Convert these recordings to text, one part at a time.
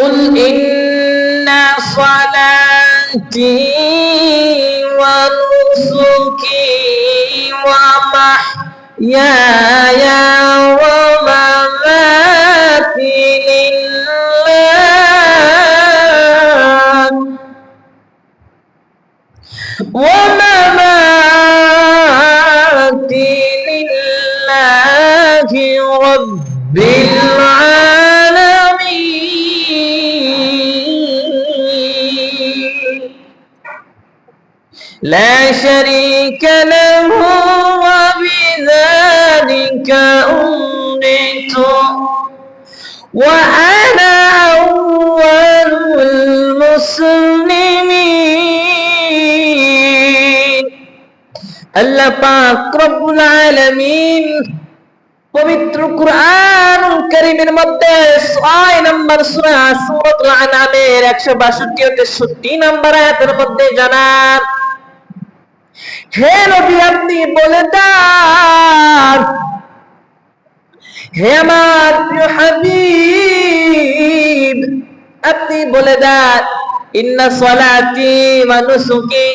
قل إن صلاتي ونسكي ومحياي ومماتي لله رب العالمين لا شريك له وبذلك أمرت وأنا أول المسلمين আল্লাহ পাক রব্বুল আলামিন পবিত্র কুরআনুল কারীমের মধ্যে 6 নম্বর সূরা সূরাতুল আনআমের 162 ও 63 নম্বর আয়াতের মধ্যে জানান, হে নবী আপনি বলে দেন, হে আমার প্রিয় হাবিব আপনি বলে দেন, ইন্না সলাতি ওয়া নুসুকি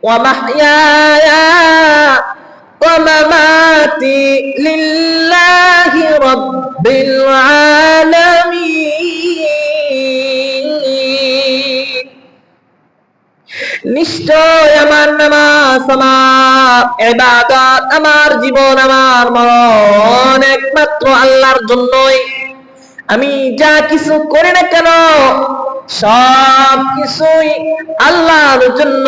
ওয়া মাহইয়ায়া ওয়া মামাতি লিল্লাহি রাব্বিল আলামিন। নিশ্চয় আমার নামাজ, আমার ইবাদত, আমার জীবন, আমার মরণ একমাত্র আল্লাহর জন্যই। আমি যা কিছু করি না কেন সব কিছুই আল্লাহর জন্য।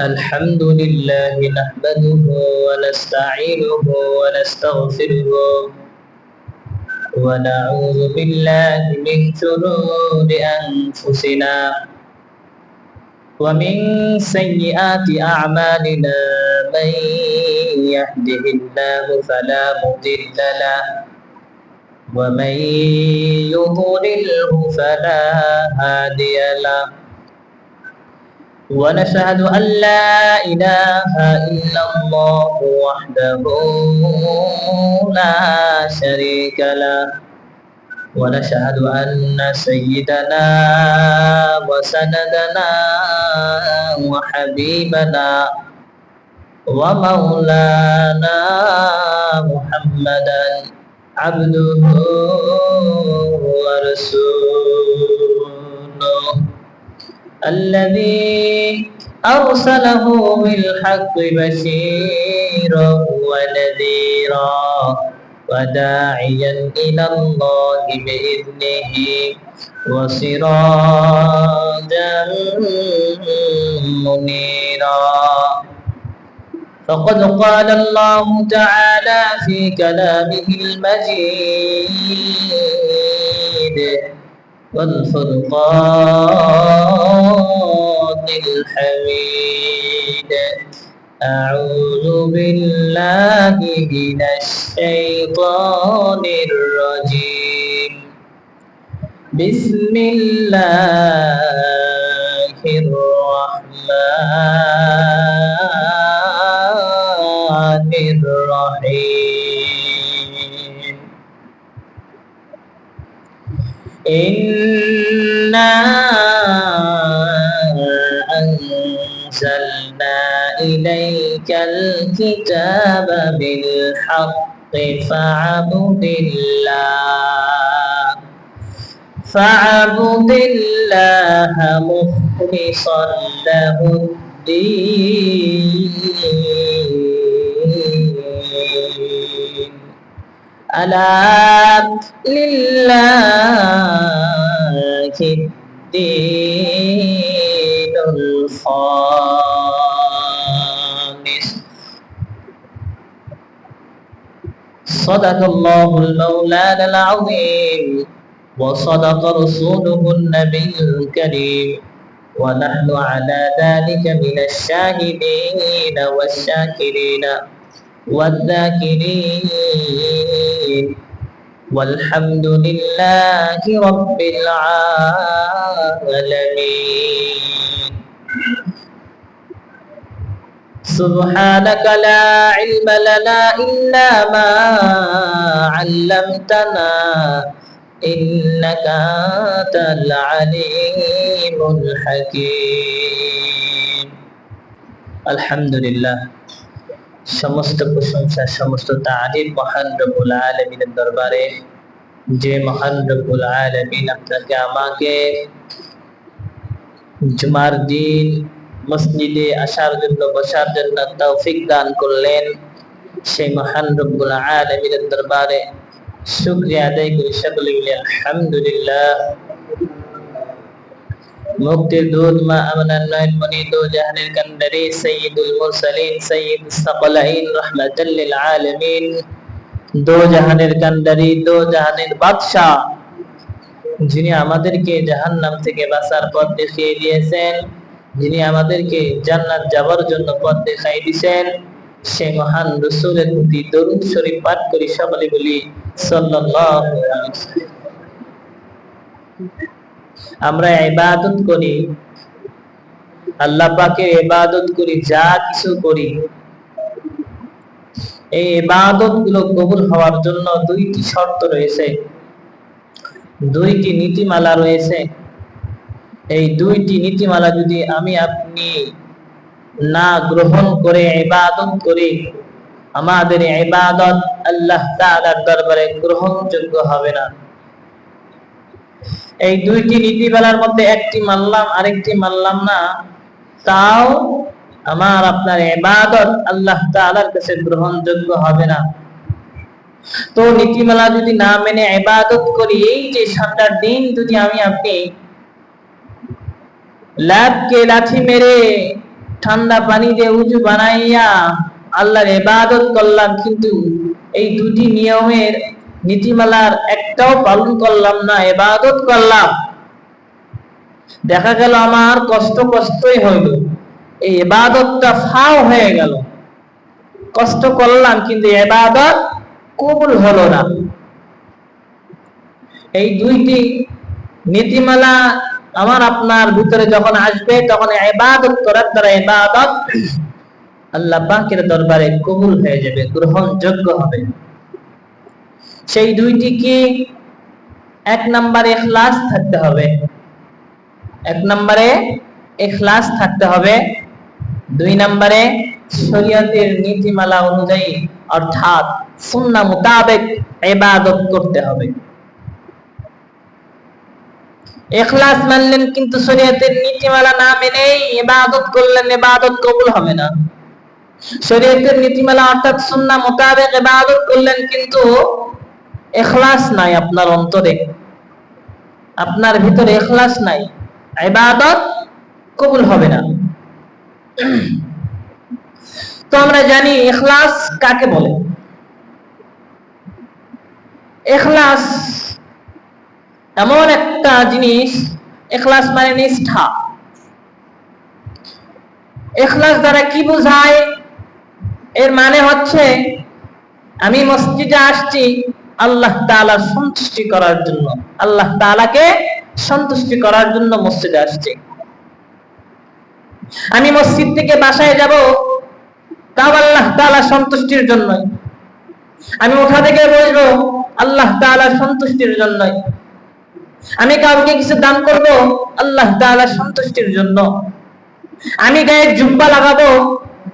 আলহামদুলিল্লাহ নাহমাদুহু ওয়া নাস্তাঈনুহু ওয়া নাস্তাগফিরুহু ওয়া নাউযু বিল্লাহি মিন শুরুরি আনফুসিনা ওয়া মিন সাইয়্যাতি আ'মালিনা মান ইয়াহদিহিল্লাহু ফালা মুদিল্লা লাহু ওয়া মান ইউদ্লিলহু ফালা হাদিয়া লাহু ونشهد أن لا إله إلا الله وحده لا شريك له ونشهد أن سيدنا وسندنا وحبيبنا ومولانا محمدا عبده ورسوله الذي أرسله بالحق بشيرا ونذيرا وداعيا إلى الله بإذنه وسراجا منيرا فقد قال الله تعالى في كلامه المجيد والفرقان الحميد أعوذ بالله من الشيطان الرجيم بسم الله الرحمن الرحيم إنا أنزلنا إليك الكتاب بالحق فاعبد الله مخلصا له الدين ألا لله الدين الخالص صدق الله المولانا العظيم وصدق رسوله النبي الكريم ونحن على ذلك من الشاهدين والشاكرين والذاكرين والحمد لله رب العالمين سبحانك لا علم لنا إلا ما علمتنا إنك أنت العليم الحكيم الحمد لله সমস্ত প্রশংসা সমস্ত তারিফ মহান রব্বুল আলামিনের দরবারে, যে মহান রব্বুল আলামিন আপনাকে আমাকে জুমার দিন মসজিদে আসার জন্য বসার জন্য তৌফিক দান করলেন। সেই মহান রব্বুল আলামিনের দরবারে শুকরিয়া আদায় করি, সকলে মিলে আলহামদুলিল্লাহ। মুক্তির দুধ মা আমানার নয়ন মনি দো জাহানের কান্ডারি সাইয়্যিদুল মুরসালিন সাইয়্যিদুস সাকলাইন রাহমাতাল লিল আলামিন, দো জাহানের কান্ডারি দো জাহানের বাদশা, যিনি আমাদেরকে জাহান্নাম থেকে বাঁচার পথ দেখিয়ে দিয়েছেন, যিনি আমাদেরকে জান্নাত যাওয়ার জন্য পথ দেখাই দিয়েছেন, সেই মহান রাসূলের প্রতি দরুদ শরীফ পাঠ করি, সকলে বলি সাল্লাল্লাহু আলাইহি ওয়াসাল্লাম। আমরা ইবাদত করি, আল্লাহ পাকের ইবাদত করি, যা কিছু করি, এই ইবাদত গুলো কবুল হওয়ার জন্য দুইটি শর্ত রয়েছে, দুইটি নীতিমালা রয়েছে। এই দুইটি নীতিমালা যদি আমি আপনি না গ্রহণ করে ইবাদত করি, আমাদের ইবাদত আল্লাহ তাআলার দরবারে গ্রহণযোগ্য হবে না। এই দুইটি নীতিমালার মধ্যে একটি মানলাম আরেকটি মানলাম না, তাও আমার আপনার ইবাদত আল্লাহ তাআলার কাছে গ্রহণযোগ্য হবে না। তো নীতিমালা যদি না মেনে ইবাদত করি, এই যে 7টা দিন যদি আমি আপনি লাভকে লাঠি মেরে ঠান্ডা পানি দিয়ে উযু বানাইয়া আল্লাহর ইবাদত করলাম, কিন্তু এই দুটি নিয়মের নীতিমালার একটাও পালন করলাম না, ইবাদত করলাম, দেখা গেল আমার কষ্টই হইল, এই ইবাদতটা ফাও হয়ে গেল। কষ্ট করলাম কিন্তু ইবাদত কবুল হলো না। এই দুইটি নীতিমালা আমার আপনার ভিতরে যখন আসবে, তখন ইবাদত করার দ্বারা ইবাদত আল্লাহ পাকের দরবারে কবুল হয়ে যাবে, গ্রহণযোগ্য হবে। সেই দুইটি কি? 1 নম্বরে ইখলাস থাকতে হবে, 1 নম্বরে ইখলাস থাকতে হবে। 2 নম্বরে শরীয়তের নীতিমালা অনুযায়ী অর্থাৎ সুন্নাহ মোতাবেক ইবাদত করতে হবে। ইখলাস মানলেন কিন্তু শরীয়তের নীতিমালা না মেনে ইবাদত করলেন, ইবাদত কবুল হবে না। শরীয়তের নীতিমালা অর্থাৎ সুন্নাহ মোতাবেক ইবাদত করলেন, কিন্তু ইখলাস নাই আপনার অন্তরে, আপনার ভিতরে ইখলাস নাই, ইবাদত কবুল হবে না। তো আমরা জানি ইখলাস কাকে বলে। ইখলাস এমন একটা জিনিস, ইখলাস মানে নিষ্ঠা। ইখলাস দ্বারা কি বোঝায়? এর মানে হচ্ছে আমি মসজিদে আসছি আল্লাহ তাআলার সন্তুষ্টি করার জন্য, আল্লাহ তাআলাকে সন্তুষ্টি করার জন্য মসজিদে আসছি। আমি মসজিদ থেকে বাসায় যাব তাও আল্লাহ তাআলার সন্তুষ্টির জন্য। আমি উঠা থেকে বসবো আল্লাহ তাআলার সন্তুষ্টির জন্য। আমি কাউকে কিছু দান করব আল্লাহ তাআলার সন্তুষ্টির জন্য। আমি গায়ে জুব্বা লাগাবো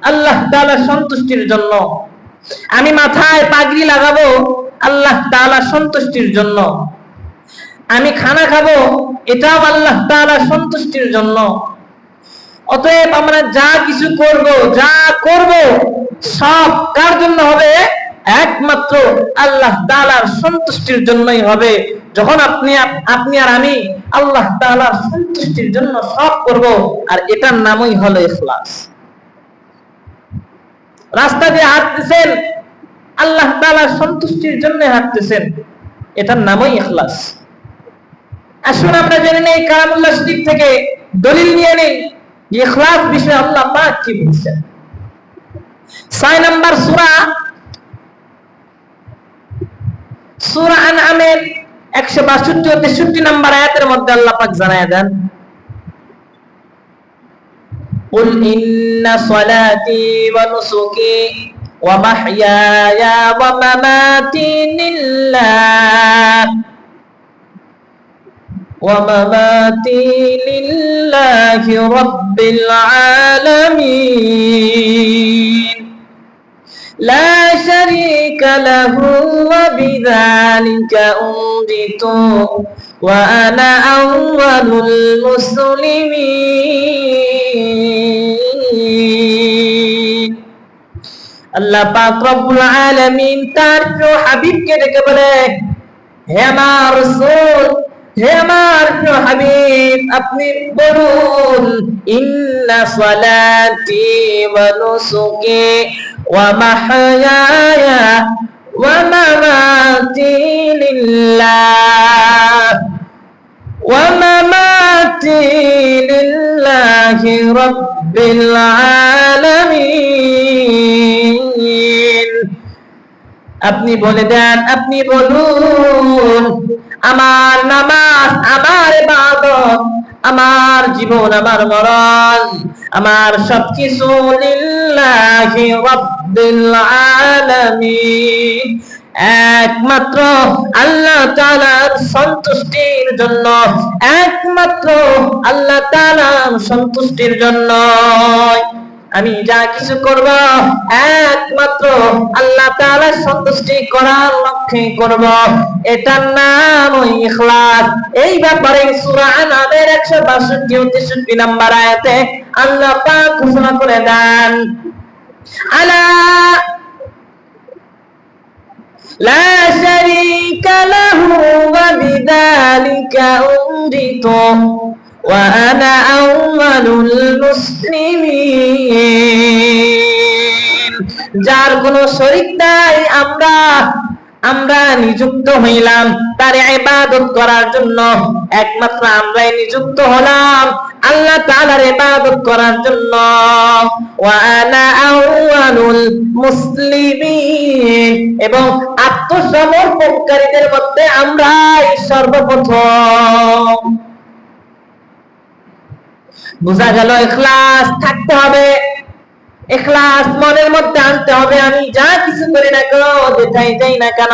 আল্লাহ তাআলার সন্তুষ্টির জন্য। আমি মাথায় পাগড়ি লাগাবো আল্লাহ তাআলার সন্তুষ্টির জন্য। আমি খানা খাবো এটাও আল্লাহ তাআলার সন্তুষ্টির জন্য। অতএব আমরা যা কিছু করব, যা করব সব কার জন্য হবে? একমাত্র আল্লাহ তাআলার সন্তুষ্টির জন্যই হবে। যখন আপনি আর আমি আল্লাহ তাআলার সন্তুষ্টির জন্য সব করব, আর এটার নামই হলো ইখলাস। রাস্তা দিয়ে হাঁটতেছেন আল্লাহ তাআলার সন্তুষ্টির জন্য হাঁটতেছেন, এটার নামই ইখলাস। আসুন আমরা জেনে নেই কালামুল্লাহ শরীফ থেকে দলিল নিয়ে নেই ইখলাস বিষয়ে আল্লাহ পাক কি বলেছেন। 6 নম্বর সূরা আনআমের 162 ও 63 নম্বর আয়াতের মধ্যে আল্লাহ পাক জানায়া দেন, কুল ইন্না সালাতি ওয়া নুসুকি ওয়া মাহইয়ায়া ওয়া মামাতি লিল্লাহ ومماتي لله رب العالمين لا شريك له وبذلك أمرت وأنا أول المسلمين আল্লাহ পাক রব্বুল আলামিন তার প্রিয় হাবিবকে ডেকে বলে, হে আমার রাসূল, হে আমার প্রিয় হাবিব, আপনি বলুন, ইন্না সালাতি ওয়া নুসুকি ওয়া মাহইয়ায়া ওয়া মামাতি লিল্লাহ ওয়া মামাতি লিল্লাহি রাব্বিল আলামিন। আপনি বলে দেন, আপনি বলুন, আমার নামাজ, আমার ইবাদত, আমার জীবন, আমার মরণ, আমার সবকিছু লিল্লাহি রাব্বিল আলামিন, একমাত্র আল্লাহ তাআলার সন্তুষ্টির জন্য, একমাত্র আল্লাহ তাআলার সন্তুষ্টির জন্য আমি যা কিছু করব একমাত্র আল্লাহ তাআলার সন্তুষ্টি করার লক্ষ্যে করব। এটার নাম ইখলাস। এই ব্যাপারে সূরা আনামের 162 ও 63 নম্বর আয়াতে আল্লাহ পাক ঘোষণা করে দেন, আলা লা শারীকা লাহু ওয়া বিযালিকা উমরিতু ওয়া আনা আউয়ালুল মুসলিমিন। যার কোনো শরীক নাই, আমরা নিযুক্ত হইলাম তার ইবাদত করার জন্য, একমাত্র আমরাই নিযুক্ত হলাম আল্লাহ তাআলার ইবাদত করার জন্য। ওয়া আনা আউয়ালুল মুসলিমিন, এবং আত্মসমর্পণকারীদের মধ্যে আমরাই সর্বপ্রথম। বুঝা গেল, ইখলাস থাকতে হবে, ইখলাস মনের মধ্যে আনতে হবে। আমি যা কিছু করি না কেন, যেটাই যাই না কেন,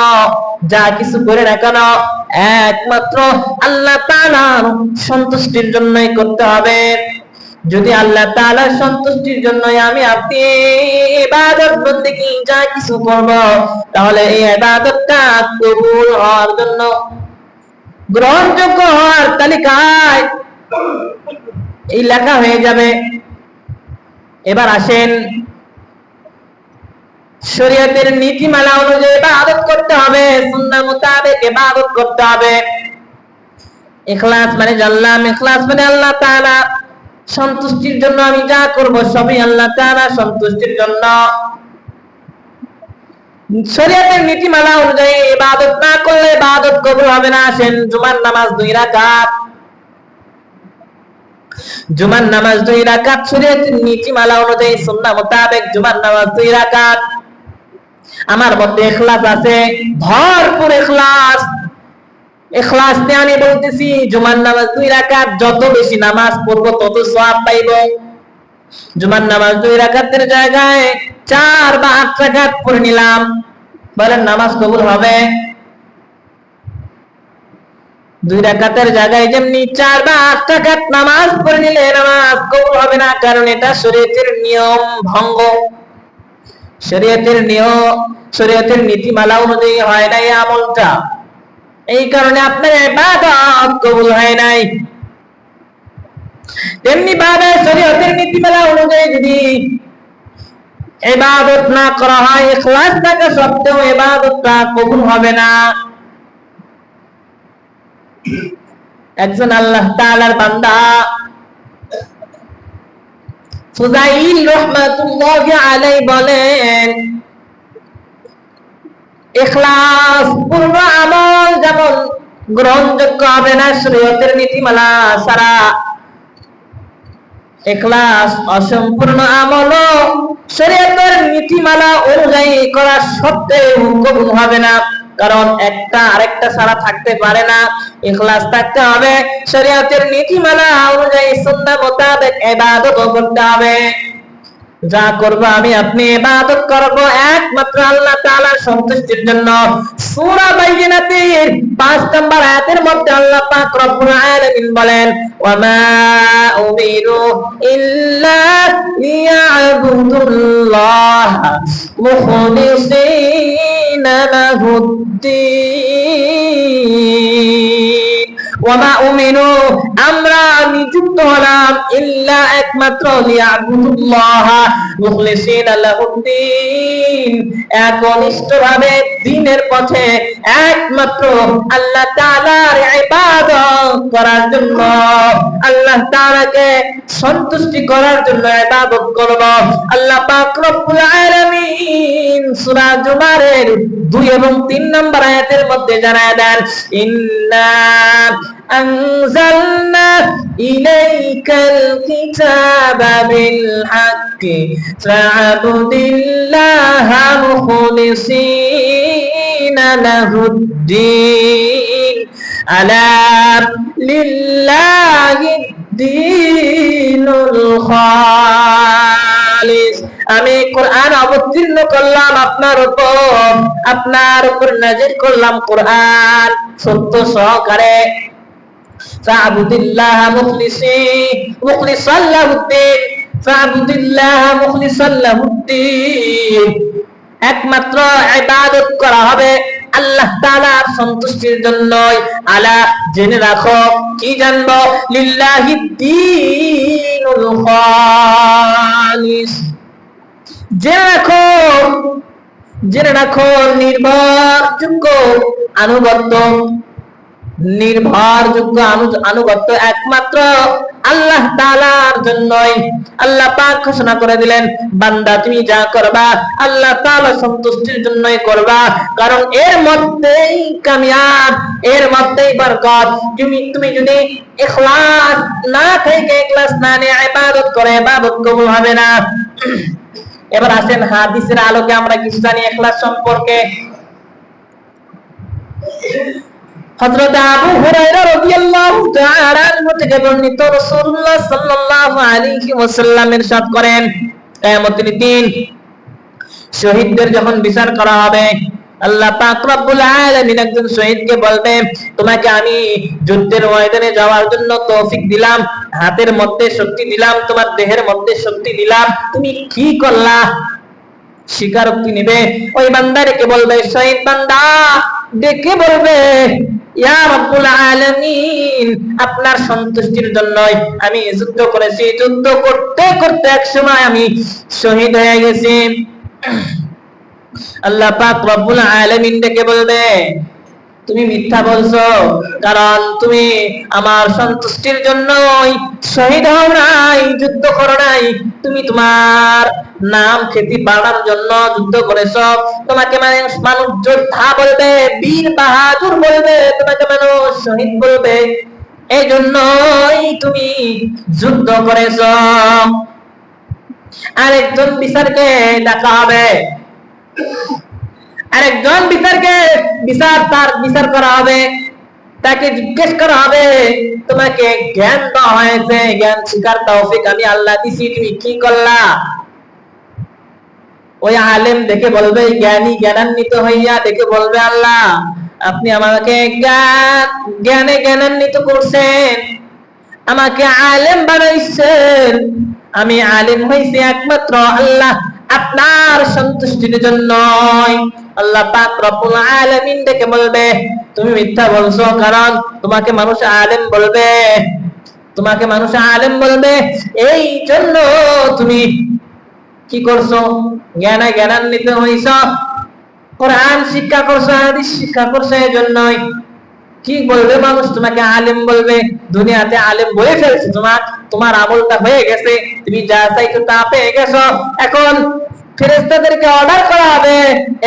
যা কিছু করি না কেন, একমাত্র আল্লাহ তাআলার সন্তুষ্টির জন্যই করতে হবে। যদি আল্লাহ তাআলার সন্তুষ্টির জন্য আমি আপনি ইবাদত বন্দেগী যা কিছু করব, তাহলে এই ইবাদতটা কবুল হওয়ার জন্য, গ্রহণযোগ্য হওয়ার তালিকায় এই লেখা হয়ে যাবে। এবার আসেন, শরীয়তের নীতিমালা অনুযায়ী ইবাদত করতে হবে, সুন্নাহ মোতাবেক ইবাদত করতে হবে। ইখলাস মানে জানলাম, ইখলাস মানে আল্লাহ তাআলা সন্তুষ্টির জন্য আমি যা করব সবই আল্লাহ তাআলা সন্তুষ্টির জন্য। শরীয়তের নীতিমালা অনুযায়ী ইবাদত না করলে ইবাদত কবুল হবে না। আসেন, জুমার নামাজ 2 রাকাত, জুমার নামাজ 2 রাকাত, শরীয়তের নীতিমালা অনুযায়ী সুন্নাহ মোতাবেক জুমার নামাজ 2 রাকাত। আমার মধ্যে ইখলাস আছে, ভরপুর ইখলাস। ইখলাস নিয়ে আমি বলতেছি, জুমার নামাজ 2 রাকাত, যত বেশি নামাজ পড়ব তত সওয়াব পাইব। জুমার নামাজ 2 রাকাতের জায়গায় 4 বা 8 রাকাত পড়ে নিলাম, বলেন নামাজ কবুল হবে? 2 রাকাতের জায়গায় যেমনি 4 বা 8 রাকাত নামাজ পড়ে নিলে নামাজ কবুল হবে না, কারণ এটা শরীয়তের নিয়ম ভঙ্গ, শরীয়তের নিয়ম, শরীয়তের নীতিমালা অনুযায়ী হয় না এই আমলটা। এই কারণে আপনার ইবাদত কবুল হয় নাই। তেমনি ভাবে শরীয়তের নীতিমালা অনুযায়ী যদি ইবাদত না করা হয়, ইখলাস থাকা সত্ত্বেও ইবাদতটা কবুল হবে না। একজন আল্লাহ তাআলার বান্দা ফুযাইল রাহমাতুল্লাহি আলাইহি বলেন, ইখলাস পূর্ণ আমল যেমন গ্রহণযোগ্য হবে না শরীয়তের নীতিমালা ছাড়া, ইখলাস অসম্পূর্ণ আমল শরীয়তের নীতিমালা অনুযায়ী করা সত্ত্বেও কবুল হবে না, কারণ একটা আরেকটা ছাড়া থাকতে পারে না। ইখলাস থাকতে হবে, শরীয়তের নীতিমালা অনুযায়ী সুন্নাহ মোতাবেক ইবাদত করতে হবে। যা করব আমি আপনি ইবাদত করব একমাত্র আল্লাহ তাআলার সন্তুষ্টির জন্য। সূরা বাইয়িনাতের 5 নম্বর আয়াতের মধ্যে আল্লাহ পাক রব্বুল আলামিন বলেন, ওয়া মা উমিরু ইল্লা লিয়া'বুদুল্লাহ মুখলিসিনা লাহুদ্দিন। ওয়ামা উমিনু, আমরা নিযুক্ত হলাম ইল্লা একমাত্র লিয়াবুদুল্লাহ মুখলিসিনা লাহুদ্দিন, একনিষ্ঠভাবে দ্বীনের পথে একমাত্র আল্লাহ তাআলার ইবাদত করার জন্য, আল্লাহ তাআলাকে সন্তুষ্টি করার জন্য ইবাদত করব। আল্লাহ পাক রব্বুল আলামিন সূরা জুমারের 2 এবং 3 নম্বর আয়াতের মধ্যে জানায় দেন, ইন্না أنزلنا إليك الكتاب بالحق فاعبد الله مخلصين له الدين ألا لله الدين الخالص। আমি কোরআন অবতীর্ণ করলাম আপনার উপর নাযিল করলাম কোরআন সত্য সহকারে। ফা'বুদিল্লাহ মুখলিসান লাহুদ্দিন, ফা'বুদিল্লাহ মুখলিসান লাহুদ্দিন, একমাত্র ইবাদত করা হবে আল্লাহ তাআলার সন্তুষ্টির জন্য। আলা, জেনে রাখো, কি জানবো, লিল্লাহিদ্দীনুল খালিস, জেনে রাখো নির্ভরযোগ্য আনুগত্য একমাত্র আল্লাহ তাআলার জন্যই। আল্লাহ পাক ঘোষণা করে দিলেন, বান্দা তুমি যা করবা আল্লাহ তাআলার সন্তুষ্টির জন্যই করবা, কারণ এর মধ্যেই কামিয়াব, এর মধ্যেই বরকত। তুমি যদি ইখলাস না থেকে, ইখলাস না নিয়ে ইবাদত করে, ইবাদত কবুল হবে না। এবার আসেন হাদিসের আলোকে আমরা কিছু জানি ইখলাস সম্পর্কে। হযরত আবু হুরায়রা রাদিয়াল্লাহু তাআলা আনহু থেকে বর্ণিত, রাসূলুল্লাহ সাল্লাল্লাহু আলাইহি ওয়াসাল্লাম ইরশাদ করেন, কিয়ামতের দিন শহীদদের যখন বিচার করা হবে, আল্লাহ পাক রব্বুল আলামিন একজন শহীদকে বলবে, তোমাকে আমি যুদ্ধের ময়দানে যাওয়ার জন্য তৌফিক দিলাম, হাতের মধ্যে শক্তি দিলাম, তোমার দেহের মধ্যে শক্তি দিলাম, তুমি কি করলা? স্বীকারোক্তি নেবে। ওই বান্দাকে বলবে, শহীদ বান্দা ডেকে বলবে, ইয়া রাব্বুল আলামিন, আপনার সন্তুষ্টির জন্যই আমি যুদ্ধ করেছি, যুদ্ধ করতে করতে একসময় আমি শহীদ হয়ে গেছি। আল্লাহ পাক রব্বুল আলামিন ডেকে বলবে, তুমি মিথ্যা বলছো, কারণ তুমি আমার সন্তুষ্টির জন্যই শহীদ হও নাই, যুদ্ধ করো নাই, তুমি তোমার নাম খ্যাতি বাড়ার জন্য যুদ্ধ করেছো। তোমাকে মানুষ যোদ্ধা বলবে, বীর বাহাদুর বলবে, তোমাকে মানুষ শহীদ বলবে, এই জন্যই তুমি যুদ্ধ করেছো। আরেকজন বিচারকে ডাকা হবে, আরেকজন বিচার করা হবে, তাকে জিজ্ঞেস করা হবে, তোমাকে জ্ঞান দেওয়া হয়েছে, জ্ঞান শিকার তৌফিক আমি আল্লাহ দিছি, তুমি কি করলা? ওই আলেম দেখে বলবে, জ্ঞানী জ্ঞানান্বিত হইয়া দেখে বলবে, আল্লাহ আপনি আমাকে জ্ঞানে জ্ঞানান্বিত করছেন, আমাকে আলেম বানাইছেন, আমি আলেম হইছি একমাত্র আল্লাহ আপনার সন্তুষ্টির জন্য। আল্লাহ পাক রব্বুল আলামিন ডেকে বলবে, তুমি মিথ্যা বলছো, কারণ তোমাকে মানুষ আলেম বলবে, এই জন্য তুমি কি করছো? জ্ঞানান্বিত হইছ, কোরআন শিক্ষা করছো, হাদিস শিক্ষা করছো, এই জন্যই। কি বলবে মানুষ? তোমাকে আলেম বলবে, দুনিয়াতে আলেম বলে ফেলছে, তোমার আমলটা হয়ে গেছে, তুমি যা চাইছো তা পেয়ে গেছো। এখন ফেরেশতাদেরকে অর্ডার করা হবে,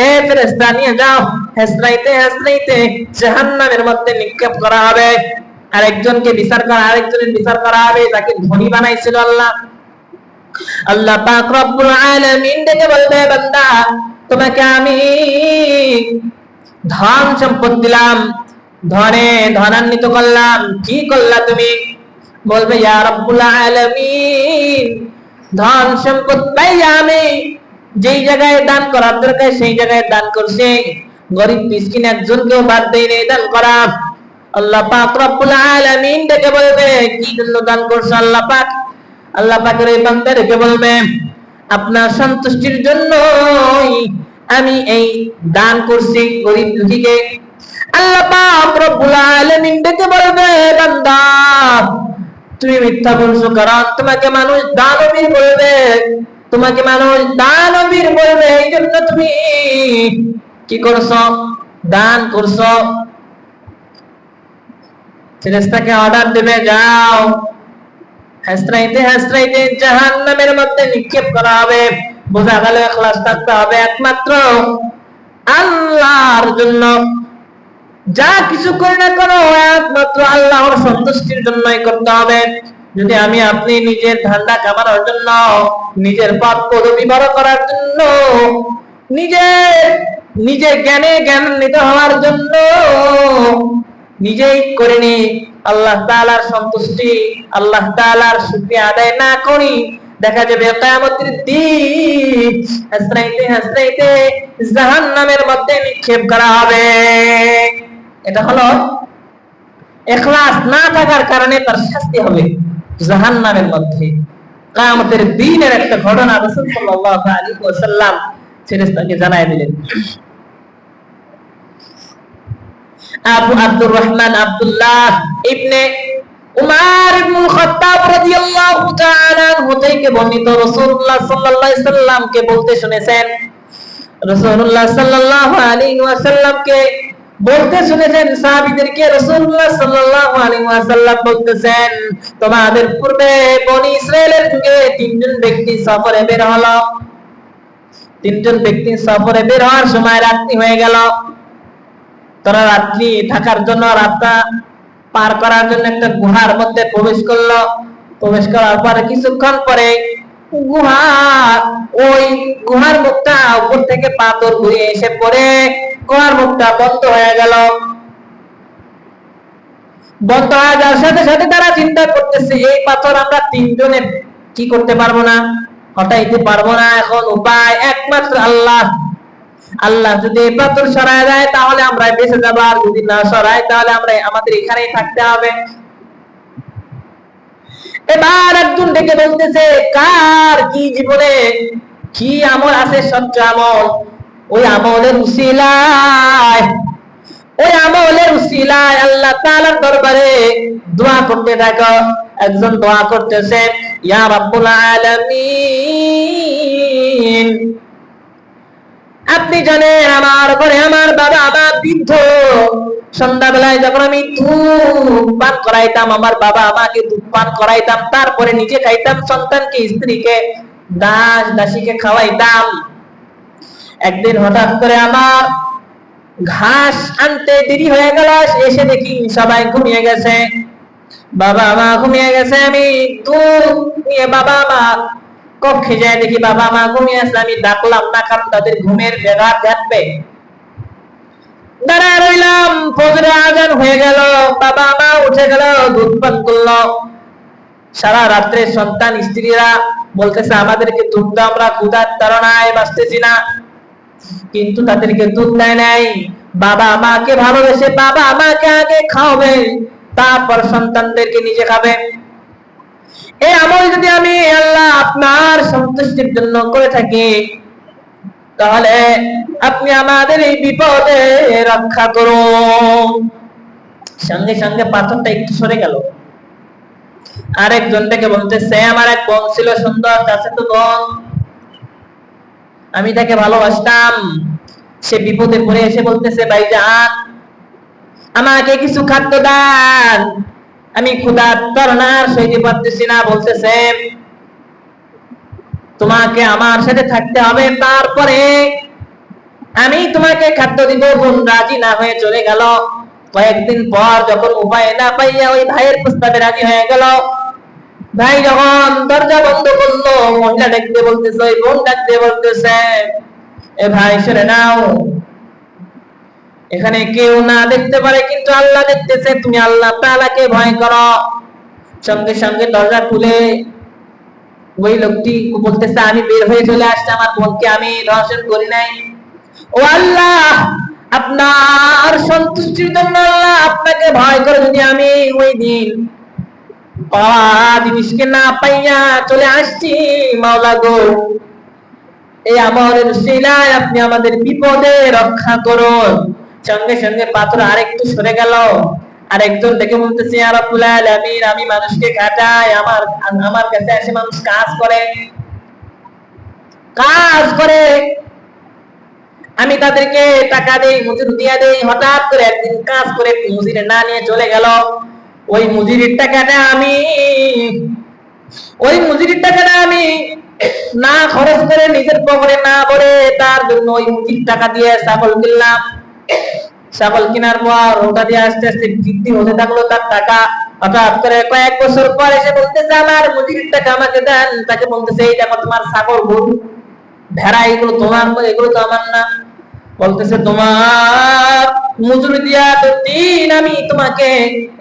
এ ফেরেশতা নিয়ে যাও, হেসরাইতে জাহান্নামের মধ্যে নিক্ষেপ করা হবে। আরেকজনের বিচার করা হবে, তাকে ধনী বানাইছিল আল্লাহ পাক রব্বুল আলামিন ডেকে বলবে, বান্দা তোমাকে আমি ধন সম্পদ দিলাম, ধনান্বিত করলাম, কি করলা তুমি? বলবে, ইয়া রাব্বুল আলামিন, ধন সম্পদ পাইয়া আমি যেই জায়গায় দান করার দরকার সেই জায়গায় দান করছি, গরিব মিসকিন একজনকেও বাদ দেই নাই দান করা। আল্লাহ পাক রব্বুল আলামিন ডেকে বলবে কি জন্য দান করছো আল্লাহ পাক? আল্লাহ পাকের এই বান্দা ডেকে বলবে আপনার সন্তুষ্টির জন্যই আমি এই দান করছি গরিব দুঃখীকে। আল্লাহ পাক রব্বুল আলামিন ডেকে বলবে বান্দা তুমি মিথ্যা বলছো, কারণ তোমাকে মানুষ দানবীর বলবে, তোমাকে মানুষ দানবীর বলবে, এই জন্য তুমি কি করছো? দান করছো। ফেরেশতাকে অর্ডার দেবে যাও হাসরাইতে হাসরাইতে জাহান্নামের মধ্যে নিক্ষেপ করা হবে। বোঝা গেল ইখলাস থাকতে হবে একমাত্র আল্লাহর জন্য। যা কিছু করি না কেন একমাত্র আল্লাহর সন্তুষ্টির জন্যই করতে হবে। যদি আমি আপনি নিজের ধান্দা কামানোর জন্য, নিজের পদ পদবি বড় করার জন্য, নিজের জ্ঞানে জ্ঞানান্বিত হওয়ার জন্য নিজেই করিনি, আল্লাহ তাআলার সন্তুষ্টি, আল্লাহ তাআলার শুকরিয়া আদায় না করি, দেখা যাবে কিয়ামতের দিন হাসরাইতে হাসরাইতে জাহান্নামের মধ্যে নিক্ষেপ করা হবে। এটা হলো ইখলাস না থাকার কারণে তার শাস্তি হবে জাহান্নামের মধ্যে। কিয়ামতের দিনের একটা ঘটনা রাসূল সাল্লাল্লাহু আলাইহি ওয়াসাল্লাম ফেরেশতাকে জানায় দিলেন। আবু আব্দুর রহমান আব্দুল্লাহ ইবনে উমর ইবনুল খাত্তাব রাদিয়াল্লাহু তাআলা আনহু থেকে বর্ণিত রাসূলুল্লাহ সাল্লাল্লাহু আলাইহি সাল্লামকে বলতে শুনেছেন, রাসূলুল্লাহ সাল্লাল্লাহু আলাইহি ওয়াসাল্লামকে বলতে শুনেছেন সাহাবীদেরকে রাসূলুল্লাহ সাল্লাল্লাহু আলাইহি ওয়াসাল্লাম বলতেছেন তোমাদের পূর্বে বনি ইসরাইলের যুগে তিনজন ব্যক্তি সফরে বের হলো। তিনজন ব্যক্তি সফরে বের হওয়ার সময় রাত্রি হয়ে গেল। তারা রাত্রি থাকার জন্য রাতটা পার করার জন্য একটা গুহার মধ্যে প্রবেশ করলো। প্রবেশ করার পরে কিছুক্ষণ পরে ওই গুহার মুখটা উপর থেকে পাথর ঘুরে এসে পড়ে গুহার মুখটা বন্ধ হয়ে গেল। বন্ধ হয়ে যাওয়ার সাথে সাথে তারা চিন্তা করতেছে এই পাথর আমরা তিনজনে কি করতে পারবো না, হটাইতে পারবো না। এখন উপায় একমাত্র আল্লাহ। আল্লাহ যদি এই পাথর সরায় দেয় তাহলে আমরা বেঁচে যাবো, আর যদি না সরায় তাহলে আমরা আমাদের এখানেই থাকতে হবে। এবার একজন ডেকে বলতেছে কার কি জীবনে কি আমল আছে, সহ্য আমল, ওই আমলের উসিলায় আল্লাহ তাআলার দরবারে দোয়া করতে থাকো। একজন দোয়া করতেছে ইয়া রাব্বুল আলামিন আপনি জানেন আমার ঘরে আমার বাবা মা বৃদ্ধ, সন্ধ্যাবেলায় যখন আমি দুধ পান করাইতাম, আমার বাবা আমাকে দুধ পান করাইতাম, তারপরে নিজে খাইতাম, সন্তানকে স্ত্রীকে দাস দাসীকে খাওয়াইতাম। একদিন হঠাৎ করে আমার ঘাস আনতে দেরি হয়ে গেল, এসে দেখি সবাই ঘুমিয়ে গেছে, বাবা মা ঘুমিয়ে গেছে। আমি দুধ নিয়ে বাবা মা কক্ষে যায়, দেখি বাবা মা ঘুমিয়ে আছে। আমি ডাকলাম না, কারণ তাদের ঘুমের ব্যাঘাত ঘটবে। দাঁড়ায় রইলাম, ফজরের আজান হয়ে গেল, বাবা মা উঠে গেল, দুধ পান করলো। সারা রাত্রে সন্তান স্ত্রীরা বলতেছে আমাদেরকে দুধ দাও, আমরা ক্ষুধার তাড়নায় বাঁচতেছি না, কিন্তু তাদেরকে দুধ দেয় নাই। বাবা মাকে ভালোবেসে বাবা মাকে আগে খাওয়াবে, তারপর সন্তানদেরকে নিজে খাবে। এই আমল যদি আমি আল্লাহ আপনার সন্তুষ্টির জন্য করে থাকি তাহলে আপনি আমাদের এই বিপদে রক্ষা করুন। সঙ্গে সঙ্গে পাথরটা একটু সরে গেল। আরেকজন থেকে বলতেছে আমার এক বোন ছিল সুন্দর, কাছে তো বোন, আমি তাকে ভালোবাসতাম, সে বিপদে পড়ে এসে বলতেছে ভাইজান আমাকে কিছু খাদ্য দান, আমি ক্ষুধার তাড়নায় সইতে পারতেছি না। বলতেছে তোমাকে আমার সাথে থাকতে হবে, তারপরে আমি তোমাকে খাদ্য দিব। বোন রাজি না হয়ে চলে গেল। কয়েকদিন পর যখন উপায় না পাইয়া ওই ভাইয়ের প্রস্তাবে রাজি হয়ে গেল, ভাই যখন দরজা বন্ধ করলো, মহিলা ডাকতে বলতেছে, ওই বোন ডাকতে বলতেছে এ ভাই সরে নাও, এখানে কেউ না দেখতে পারে কিন্তু আল্লাহ দেখতেছে, তুমি আল্লাহ তাআলাকে ভয় করো। সঙ্গে সঙ্গে দরজা খুলে ওই লোকটি বলতেছে আমি বের হয়ে চলে আসছি, আমার বোনকে আমি ধর্ষণ করি নাই। ও আল্লাহ, আপনার সন্তুষ্টির জন্য আল্লাহ আপনাকে ভয় করে যদি আমি ওই দিন পাওয়া জিনিসকে না পাইয়া চলে আসছি, মাওলা গো, এই আমলের শিলায় আপনি আমাদের বিপদে রক্ষা করুন। সঙ্গে সঙ্গে পাথর আরেকটু সরে গেল। আরেকজন দেখে বলতেছে, ইয়া রাব্বুল আলামিন, আমি মানুষকে খাটাই, আমার কাছে এসে মানুষ কাজ করে, আমি তাদেরকে টাকা দেই, মজুরি দিয়ে দেই। হঠাৎ করে একদিন কাজ করে মজুরি না নিয়ে চলে গেল। ওই মজুরির টাকাটা আমি না খরচ করে, নিজের পকেটে না ভরে, তার জন্য ওই মজুরির টাকা দিয়ে ছাগল কিনলাম। ছাগল কেনার পর ওটা দিয়ে আস্তে আস্তে বৃদ্ধি হতে থাকলো তার টাকা। হঠাৎ করে কয়েক বছর পর এসে বলতেছে, আমার মজুরির টাকা আমাকে দেন। তাকে বলতেছে, এই দেখো তোমার ছাগল, গরু, ভেড়া, এগুলো তোমার, এগুলো তো আমার না। বলতেছে, তোমার মজুরি দিয়া তো দিন আমি তোমাকে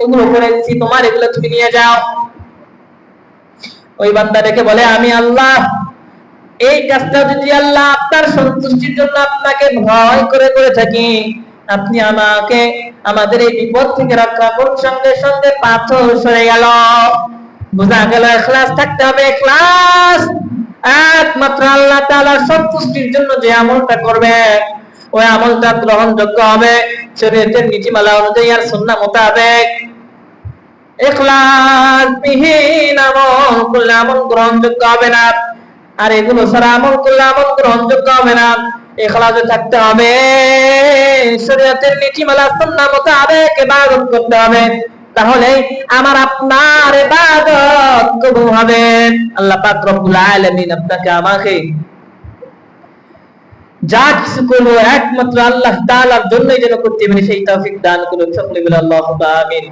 এগুলো করে দিচ্ছি, তোমার এগুলো তুমি নিয়ে যাও। ওই বান্দা রেখে বলে, আমি আল্লাহ এই কাজটা যদি আল্লাহ আপনার সন্তুষ্টির জন্য আপনাকে ভয় করে করে থাকি, আপনি আমাকে আমাদের এই বিপদ থেকে রক্ষা করুন। সঙ্গে সঙ্গে পাথর সরে গেল। বোঝা গেল ইখলাস থাকতে হবে। ইখলাস একমাত্র আল্লাহ তাআলার সন্তুষ্টির জন্য যে আমলটা করবে, ওই আমলটা গ্রহণযোগ্য হবে শরীয়তের নীতিমালা অনুযায়ী আর সুন্নাহ মোতাবেক। ইখলাস বিহীন আমল করলে আমল গ্রহণযোগ্য হবে না। আর এগুলো ছাড়া আমল করলে আমল গ্রহণযোগ্য হবে না। ইখলাসে থাকতে হবে, শরীয়তের নীতিমালা সুন্নাহ মোতাবেক ইবাদত করতে হবে, তাহলে আমার আপনার ইবাদত কবুল হবে। আল্লাহ পাক রব্বুল আলামিন আপনাকে আমাকে যা কিছু করবো একমাত্র আল্লাহ তাআলার জন্যই যেন করতে পারি, সেই তৌফিক দান করুন। সকলে বলে আল্লাহুম্মা আমিন।